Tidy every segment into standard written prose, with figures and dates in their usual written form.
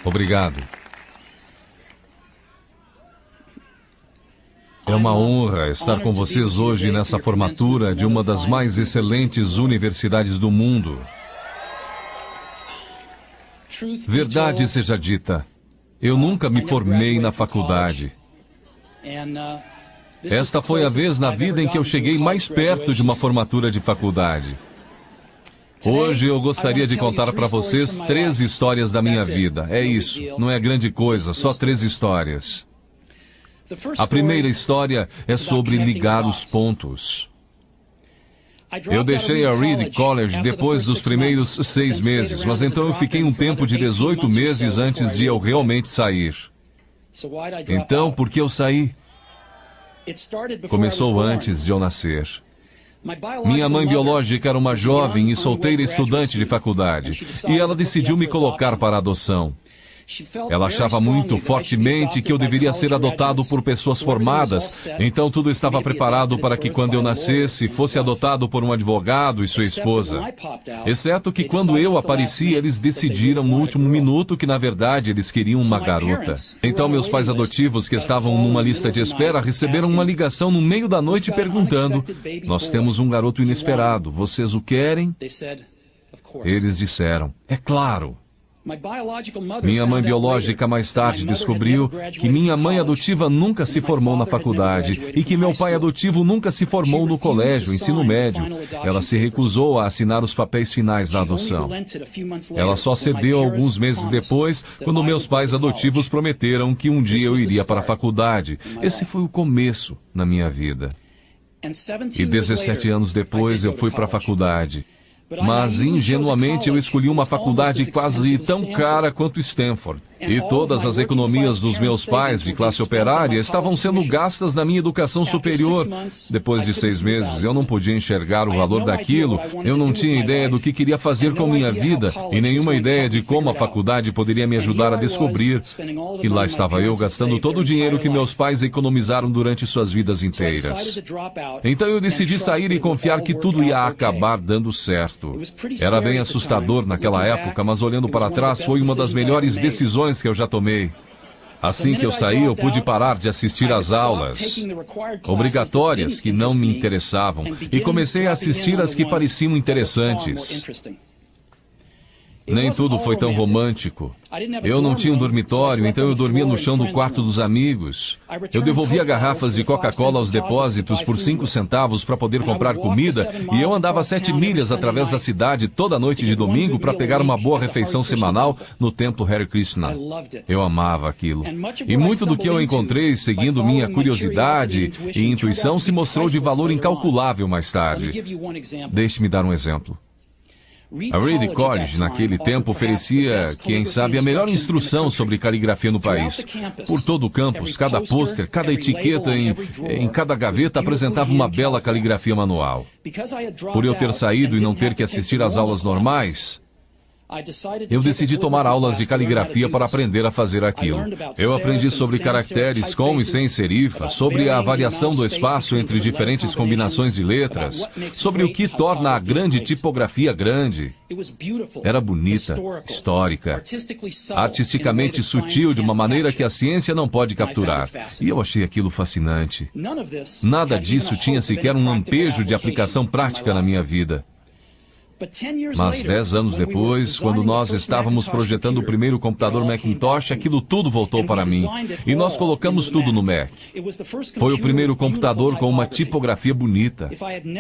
Obrigado. É uma honra estar com vocês hoje nessa formatura de uma das mais excelentes universidades do mundo. Verdade seja dita, eu nunca me formei na faculdade. Esta foi a vez na vida em que eu cheguei mais perto de uma formatura de faculdade. Hoje eu gostaria de contar para vocês 3 histórias da minha vida. É isso, não é grande coisa, só 3 histórias. A primeira história é sobre ligar os pontos. Eu deixei a Reed College depois dos primeiros 6 meses, mas então eu fiquei um tempo de 18 meses antes de eu realmente sair. Então, por que eu saí? Começou antes de eu nascer. Minha mãe biológica era uma jovem e solteira estudante de faculdade, e ela decidiu me colocar para adoção. Ela achava muito fortemente que eu deveria ser adotado por pessoas formadas, então tudo estava preparado para que quando eu nascesse, fosse adotado por um advogado e sua esposa. Exceto que quando eu apareci, eles decidiram no último minuto que na verdade eles queriam uma garota. Então meus pais adotivos, que estavam numa lista de espera, receberam uma ligação no meio da noite perguntando: "Nós temos um garoto inesperado, vocês o querem?" Eles disseram: "É claro." Minha mãe biológica mais tarde descobriu que minha mãe adotiva nunca se formou na faculdade e que meu pai adotivo nunca se formou no colégio, ensino médio. Ela se recusou a assinar os papéis finais da adoção. Ela só cedeu alguns meses depois, quando meus pais adotivos prometeram que um dia eu iria para a faculdade. Esse foi o começo na minha vida. E 17 anos depois eu fui para a faculdade. Mas, ingenuamente, eu escolhi uma faculdade quase tão cara quanto Stanford. E todas as economias dos meus pais de classe operária estavam sendo gastas na minha educação superior. Depois de 6 meses, eu não podia enxergar o valor daquilo, eu não tinha ideia do que queria fazer com minha vida, e nenhuma ideia de como a faculdade poderia me ajudar a descobrir. E lá estava eu gastando todo o dinheiro que meus pais economizaram durante suas vidas inteiras. Então eu decidi sair e confiar que tudo ia acabar dando certo. Era bem assustador naquela época, mas olhando para trás foi uma das melhores decisões que eu já tomei. Assim que eu saí, eu pude parar de assistir às aulas obrigatórias que não me interessavam e comecei a assistir as que pareciam interessantes. Nem tudo foi tão romântico. Eu não tinha um dormitório, então eu dormia no chão do quarto dos amigos. Eu devolvia garrafas de Coca-Cola aos depósitos por 5 centavos para poder comprar comida, e eu andava 7 milhas através da cidade toda noite de domingo para pegar uma boa refeição semanal no templo Hare Krishna. Eu amava aquilo. E muito do que eu encontrei seguindo minha curiosidade e intuição se mostrou de valor incalculável mais tarde. Deixe-me dar um exemplo. A Reed College, naquele tempo, oferecia, quem sabe, a melhor instrução sobre caligrafia no país. Por todo o campus, cada pôster, cada etiqueta em cada gaveta apresentava uma bela caligrafia manual. Por eu ter saído e não ter que assistir às aulas normais, eu decidi tomar aulas de caligrafia para aprender a fazer aquilo. Eu aprendi sobre caracteres com e sem serifa, sobre a variação do espaço entre diferentes combinações de letras, sobre o que torna a grande tipografia grande. Era bonita, histórica, artisticamente sutil de uma maneira que a ciência não pode capturar. E eu achei aquilo fascinante. Nada disso tinha sequer um lampejo de aplicação prática na minha vida. Mas 10 anos depois, quando nós estávamos projetando o primeiro computador Macintosh, aquilo tudo voltou para mim. E nós colocamos tudo no Mac. Foi o primeiro computador com uma tipografia bonita.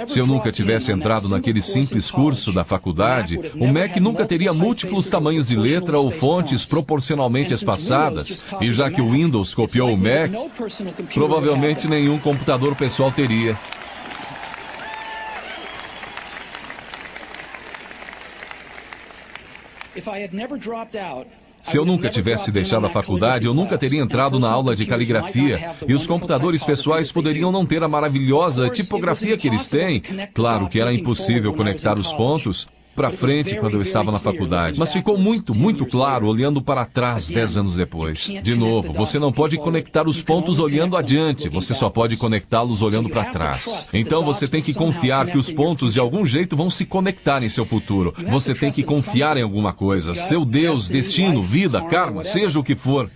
Se eu nunca tivesse entrado naquele simples curso da faculdade, o Mac nunca teria múltiplos tamanhos de letra ou fontes proporcionalmente espaçadas. E já que o Windows copiou o Mac, provavelmente nenhum computador pessoal teria. Se eu nunca tivesse deixado a faculdade, eu nunca teria entrado na aula de caligrafia, e os computadores pessoais poderiam não ter a maravilhosa tipografia que eles têm. Claro que era impossível conectar os pontos, para frente quando eu estava na faculdade, mas ficou muito claro olhando para trás 10 anos depois. De novo, você não pode conectar os pontos olhando adiante, você só pode conectá-los olhando para trás. Então você tem que confiar que os pontos de algum jeito vão se conectar em seu futuro. Você tem que confiar em alguma coisa, seu Deus, destino, vida, karma, seja o que for.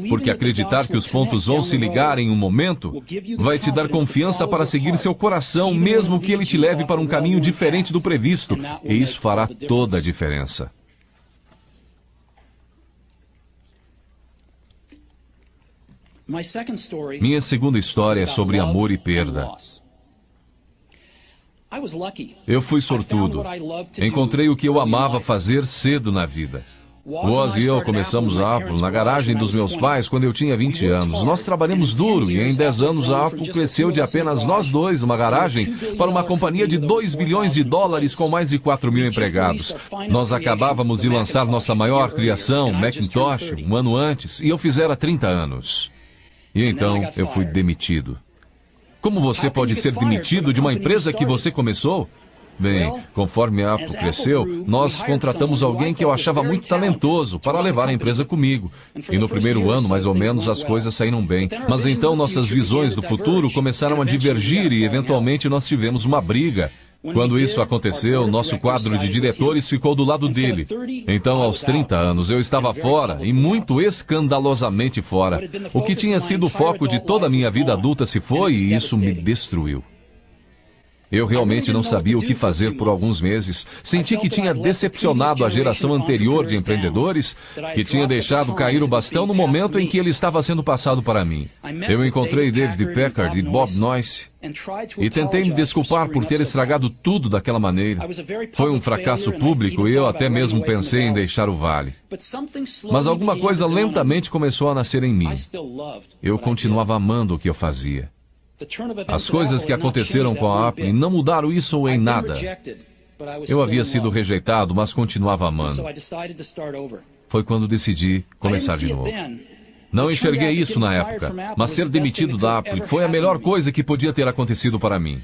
Porque acreditar que os pontos vão se ligar em um momento vai te dar confiança para seguir seu coração, mesmo que ele te leve para um caminho diferente do previsto. E isso fará toda a diferença. Minha segunda história é sobre amor e perda. Eu fui sortudo. Encontrei o que eu amava fazer cedo na vida. Woz e eu começamos a Apple na garagem dos meus pais quando eu tinha 20 anos. Nós trabalhamos duro e em 10 anos a Apple cresceu de apenas nós dois numa garagem para uma companhia de $2 bilhões com mais de 4 mil empregados. Nós acabávamos de lançar nossa maior criação, Macintosh, um ano antes, e eu fizera 30 anos. E então eu fui demitido. Como você pode ser demitido de uma empresa que você começou? Bem, conforme a Apple cresceu, nós contratamos alguém que eu achava muito talentoso para levar a empresa comigo. E no primeiro ano, mais ou menos, as coisas saíram bem. Mas então nossas visões do futuro começaram a divergir e eventualmente nós tivemos uma briga. Quando isso aconteceu, nosso quadro de diretores ficou do lado dele. Então, aos 30 anos, eu estava fora, e muito escandalosamente fora. O que tinha sido o foco de toda a minha vida adulta se foi, e isso me destruiu. Eu realmente não sabia o que fazer por alguns meses. Senti que tinha decepcionado a geração anterior de empreendedores, que tinha deixado cair o bastão no momento em que ele estava sendo passado para mim. Eu encontrei David Packard e Bob Noyce e tentei me desculpar por ter estragado tudo daquela maneira. Foi um fracasso público e eu até mesmo pensei em deixar o vale. Mas alguma coisa lentamente começou a nascer em mim. Eu continuava amando o que eu fazia. As coisas que aconteceram com a Apple não mudaram isso em nada. Eu havia sido rejeitado, mas continuava amando. Foi quando decidi começar de novo. Não enxerguei isso na época, mas ser demitido da Apple foi a melhor coisa que podia ter acontecido para mim.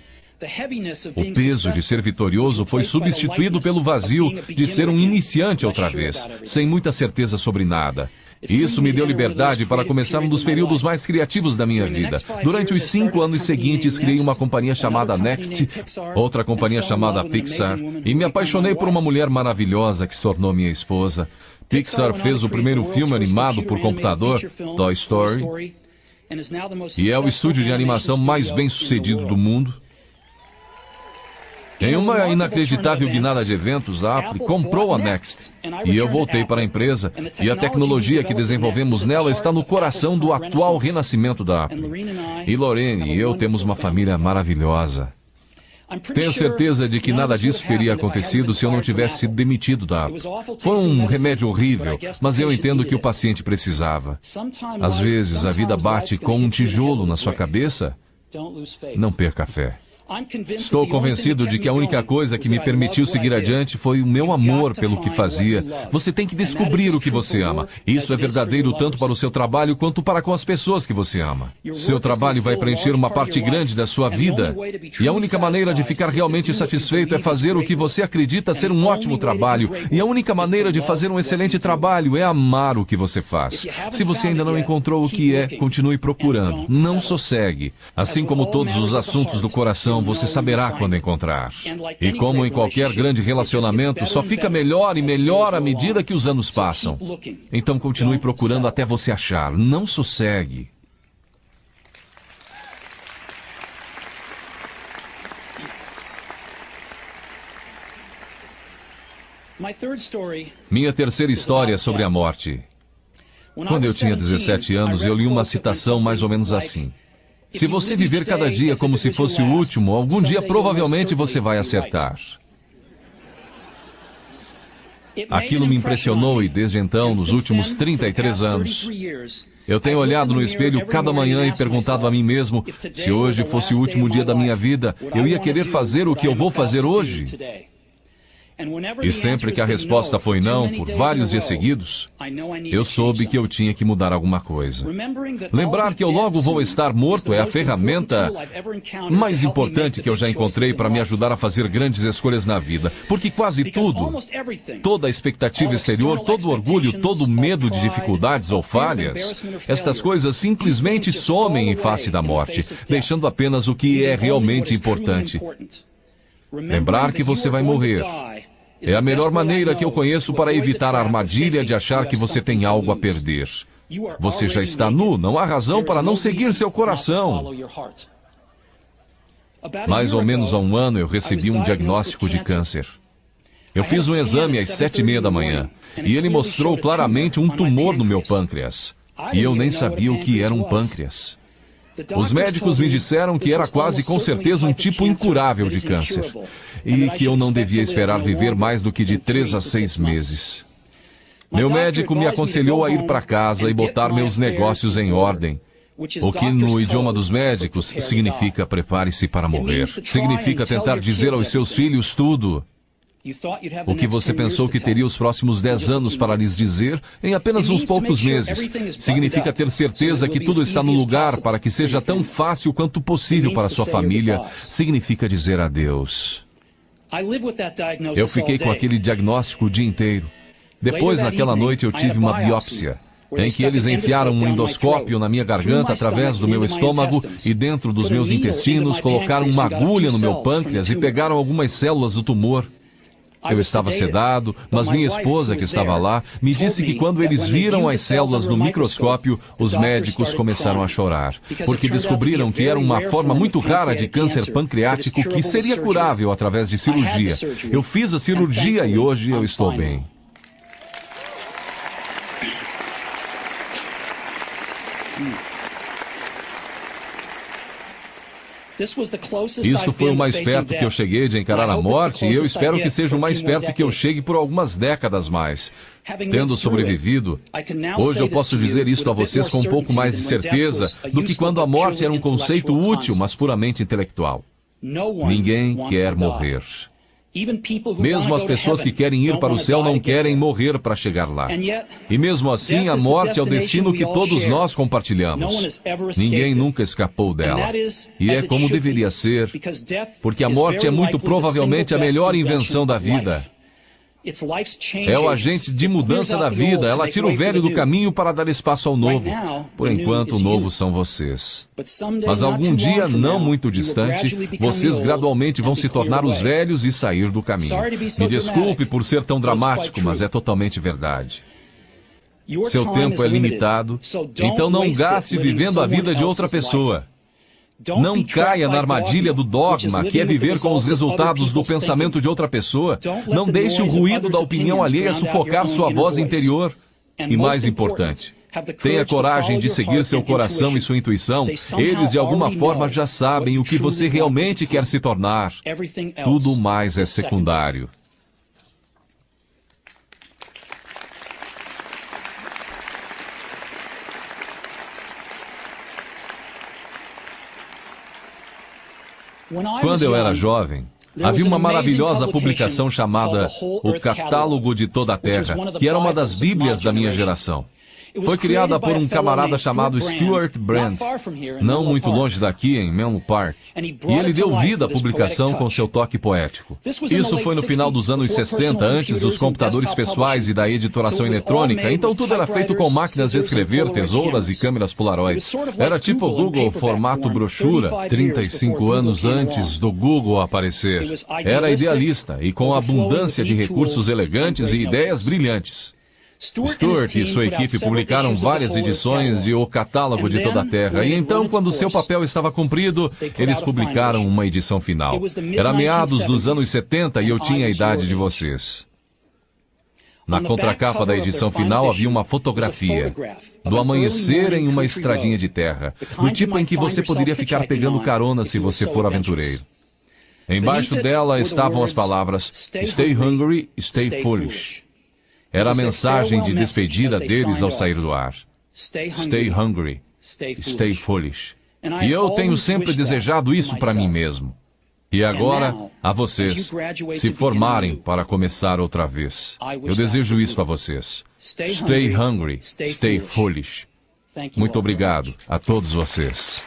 O peso de ser vitorioso foi substituído pelo vazio de ser um iniciante outra vez, sem muita certeza sobre nada. Isso me deu liberdade para começar um dos períodos mais criativos da minha vida. Durante os 5 anos seguintes, criei uma companhia chamada Next, outra companhia chamada Pixar, e me apaixonei por uma mulher maravilhosa que se tornou minha esposa. Pixar fez o primeiro filme animado por computador, Toy Story, e é o estúdio de animação mais bem-sucedido do mundo. Em uma inacreditável guinada de eventos, a Apple comprou a Next. E eu voltei para a empresa, e a tecnologia que desenvolvemos nela está no coração do atual renascimento da Apple. E Lorraine e eu temos uma família maravilhosa. Tenho certeza de que nada disso teria acontecido se eu não tivesse sido demitido da Apple. Foi um remédio horrível, mas eu entendo que o paciente precisava. Às vezes a vida bate com um tijolo na sua cabeça. Não perca a fé. Estou convencido de que a única coisa que me permitiu seguir adiante foi o meu amor pelo que fazia. Você tem que descobrir o que você ama. Isso é verdadeiro tanto para o seu trabalho quanto para com as pessoas que você ama. Seu trabalho vai preencher uma parte grande da sua vida. E a única maneira de ficar realmente satisfeito é fazer o que você acredita ser um ótimo trabalho. E a única maneira de fazer um excelente trabalho é amar o que você faz. Se você ainda não encontrou o que é, continue procurando. Não sossegue. Assim como todos os assuntos do coração, você saberá quando encontrar. E como em qualquer grande relacionamento, só fica melhor e melhor à medida que os anos passam. Então continue procurando até você achar. Não sossegue. Minha terceira história é sobre a morte. Quando eu tinha 17 anos, eu li uma citação mais ou menos assim: se você viver cada dia como se fosse o último, algum dia provavelmente você vai acertar. Aquilo me impressionou e desde então, nos últimos 33 anos, eu tenho olhado no espelho cada manhã e perguntado a mim mesmo, se hoje fosse o último dia da minha vida, eu ia querer fazer o que eu vou fazer hoje? E sempre que a resposta foi não, por vários dias seguidos, eu soube que eu tinha que mudar alguma coisa. Lembrar que eu logo vou estar morto é a ferramenta mais importante que eu já encontrei para me ajudar a fazer grandes escolhas na vida. Porque quase tudo, toda a expectativa exterior, todo o orgulho, todo o medo de dificuldades ou falhas, estas coisas simplesmente somem em face da morte, deixando apenas o que é realmente importante. Lembrar que você vai morrer é a melhor maneira que eu conheço para evitar a armadilha de achar que você tem algo a perder. Você já está nu, não há razão para não seguir seu coração. Mais ou menos há um ano eu recebi um diagnóstico de câncer. Eu fiz um exame às 7h30 da manhã e ele mostrou claramente um tumor no meu pâncreas. E eu nem sabia o que era um pâncreas. Os médicos me disseram que era quase com certeza um tipo incurável de câncer e que eu não devia esperar viver mais do que de 3 a 6 meses. Meu médico me aconselhou a ir para casa e botar meus negócios em ordem, o que no idioma dos médicos significa prepare-se para morrer. Significa tentar dizer aos seus filhos tudo o que você pensou que teria os próximos 10 anos para lhes dizer em apenas uns poucos meses. Significa ter certeza que tudo está no lugar para que seja tão fácil quanto possível para sua família. Significa dizer adeus. Eu fiquei com aquele diagnóstico o dia inteiro. Depois, naquela noite, eu tive uma biópsia, em que eles enfiaram um endoscópio na minha garganta através do meu estômago e dentro dos meus intestinos, colocaram uma agulha no meu pâncreas e pegaram algumas células do tumor. Eu estava sedado, mas minha esposa, que estava lá, me disse que quando eles viram as células no microscópio, os médicos começaram a chorar, porque descobriram que era uma forma muito rara de câncer pancreático que seria curável através de cirurgia. Eu fiz a cirurgia e hoje eu estou bem. Isso foi o mais perto que eu cheguei de encarar a morte e eu espero que seja o mais perto que eu chegue por algumas décadas mais. Tendo sobrevivido, hoje eu posso dizer isto a vocês com um pouco mais de certeza do que quando a morte era um conceito útil, mas puramente intelectual. Ninguém quer morrer. Mesmo as pessoas que querem ir para o céu não querem morrer para chegar lá. E mesmo assim, a morte é o destino que todos nós compartilhamos. Ninguém nunca escapou dela. E é como deveria ser, porque a morte é muito provavelmente a melhor invenção da vida. É o agente de mudança da vida. Ela tira o velho do caminho para dar espaço ao novo. Por enquanto, o novo são vocês. Mas algum dia, não muito distante, vocês gradualmente vão se tornar os velhos e sair do caminho. Me desculpe por ser tão dramático, mas é totalmente verdade. Seu tempo é limitado, então não gaste vivendo a vida de outra pessoa. Não caia na armadilha do dogma, que é viver com os resultados do pensamento de outra pessoa. Não deixe o ruído da opinião alheia sufocar sua voz interior. E mais importante, tenha coragem de seguir seu coração e sua intuição. Eles, de alguma forma, já sabem o que você realmente quer se tornar. Tudo mais é secundário. Quando eu era jovem, havia uma maravilhosa publicação chamada O Catálogo de Toda a Terra, que era uma das bíblias da minha geração. Foi criada por um camarada chamado Stuart Brand, não muito longe daqui, em Menlo Park. E ele deu vida à publicação com seu toque poético. Isso foi no final dos anos 60, antes dos computadores pessoais e da editoração eletrônica, então tudo era feito com máquinas de escrever, tesouras e câmeras Polaroid. Era tipo o Google formato brochura, 35 anos antes do Google aparecer. Era idealista e com abundância de recursos elegantes e ideias brilhantes. Stuart e sua equipe publicaram várias edições de O Catálogo de Toda a Terra, e então, quando seu papel estava cumprido, eles publicaram uma edição final. Era meados dos anos 70 e eu tinha a idade de vocês. Na contracapa da edição final havia uma fotografia do amanhecer em uma estradinha de terra, do tipo em que você poderia ficar pegando carona se você for aventureiro. Embaixo dela estavam as palavras Stay Hungry, Stay Foolish. Era a mensagem de despedida deles ao sair do ar. Stay hungry, stay foolish. E eu tenho sempre desejado isso para mim mesmo. E agora, a vocês, se formarem para começar outra vez. Eu desejo isso a vocês. Stay hungry, stay foolish. Muito obrigado a todos vocês.